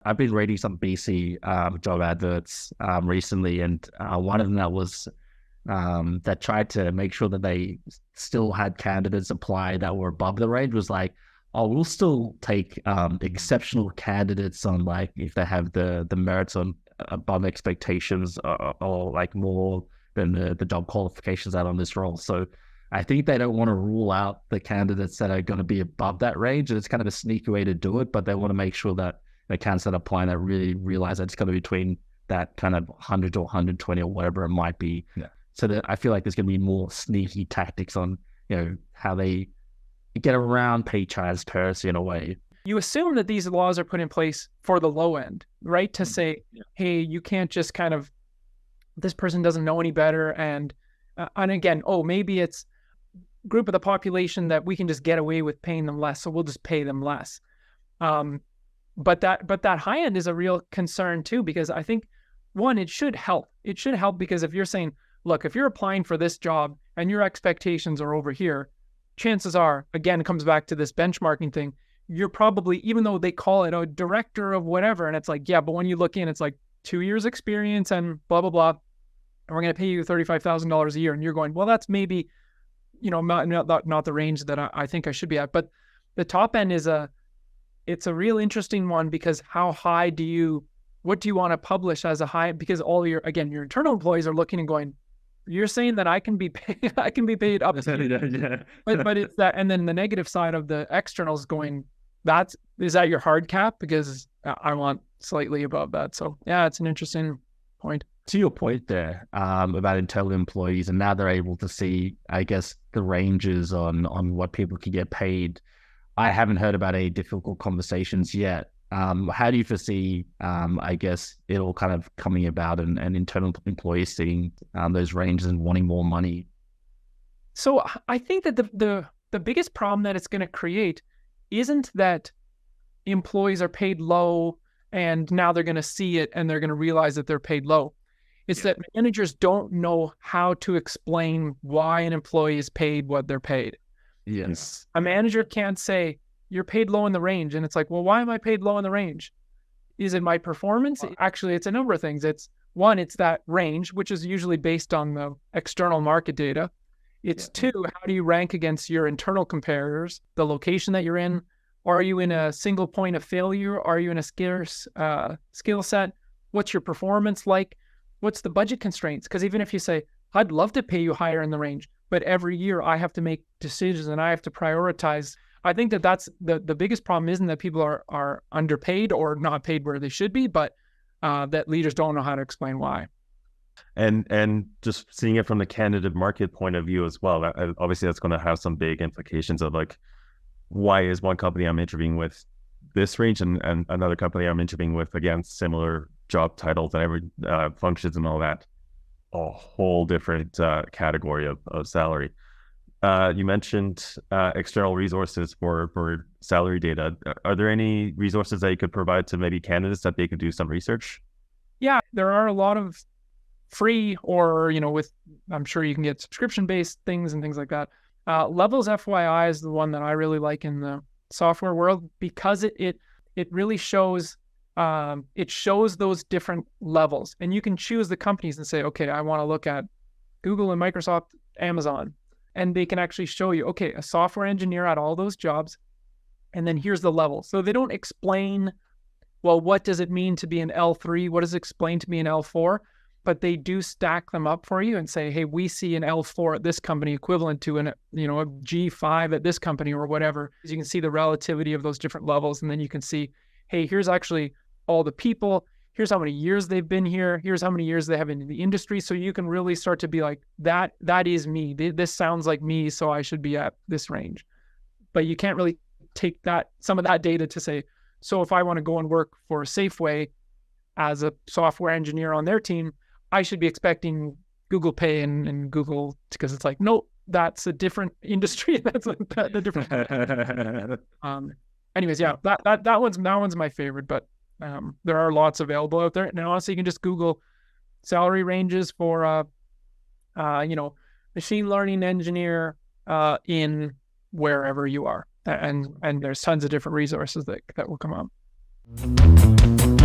I've been reading some BC job adverts recently, and one of them that was that tried to make sure that they still had candidates apply that were above the range was like, oh, we'll still take exceptional candidates on like if they have the merits on above expectations or like more than the job qualifications out on this role. So I think they don't want to rule out the candidates that are going to be above that range, and it's kind of a sneaky way to do it, but they want to make sure that the candidates that apply that really realize that it's going to be between that kind of 100 to 120 or whatever it might be. Yeah. So that I feel like there's going to be more sneaky tactics on, how they get around pay transparency in a way. You assume that these laws are put in place for the low end, right? To say, hey, you can't just kind of, this person doesn't know any better. And again, maybe it's group of the population that we can just get away with paying them less. So we'll just pay them less. But that high end is a real concern too, because I think one, it should help. It should help because if you're saying, look, if you're applying for this job and your expectations are over here, chances are, again, it comes back to this benchmarking thing. You're probably, even though they call it a director of whatever, and it's like, yeah, but when you look in, it's like 2 years experience and blah, blah, blah. And we're going to pay you $35,000 a year. And you're going, well, that's maybe, not the range that I think I should be at. But the top end it's a real interesting one because how high what do you want to publish as a high? Because all your internal employees are looking and going, you're saying that I can be paid, up. Yeah. But it's that, and then the negative side of the externals going, is that your hard cap? Because I want slightly above that. So yeah, it's an interesting point. To your point there about internal employees, and now they're able to see, I guess, the ranges on what people can get paid. I haven't heard about any difficult conversations yet. How do you foresee, I guess, it all kind of coming about and internal employees seeing those ranges and wanting more money? So I think that the biggest problem that it's going to create isn't that employees are paid low and now they're going to see it and they're going to realize that they're paid low. It's that managers don't know how to explain why an employee is paid what they're paid. Yes. A manager can't say, you're paid low in the range. And it's like, well, why am I paid low in the range? Is it my performance? Actually, it's a number of things. It's one, it's that range, which is usually based on the external market data. It's two, how do you rank against your internal comparators, the location that you're in? Are you in a single point of failure? Are you in a scarce skill set? What's your performance like? What's the budget constraints? Because even if you say, I'd love to pay you higher in the range, but every year I have to make decisions and I have to prioritize. I think that's the biggest problem isn't that people are underpaid or not paid where they should be, but that leaders don't know how to explain why. And just seeing it from the candidate market point of view as well, obviously that's going to have some big implications of like, why is one company I'm interviewing with this range and another company I'm interviewing with, again, similar job titles and every functions and all that, a whole different category of salary. You mentioned external resources for salary data. Are there any resources that you could provide to maybe candidates that they could do some research? Yeah, there are a lot of free or, I'm sure you can get subscription-based things and things like that. Levels FYI is the one that I really like in the software world because it really shows those different levels, and you can choose the companies and say, okay, I want to look at Google and Microsoft, Amazon, and they can actually show you, okay, a software engineer at all those jobs, and then here's the level. So they don't explain, well, what does it mean to be an L3? What does it explain to be an L4? But they do stack them up for you and say, hey, we see an L4 at this company equivalent to a G5 at this company or whatever. You can see the relativity of those different levels. And then you can see, hey, here's actually all the people. Here's how many years they've been here. Here's how many years they have in the industry. So you can really start to be like, that is me. This sounds like me. So I should be at this range. But you can't really take some of that data to say, so if I want to go and work for Safeway as a software engineer on their team, I should be expecting Google Pay and Google, because it's like, no, that's a different industry. That's the different. Anyways, yeah, that one's my favorite, but there are lots available out there. And honestly, you can just Google salary ranges for machine learning engineer in wherever you are, and there's tons of different resources that will come up. you.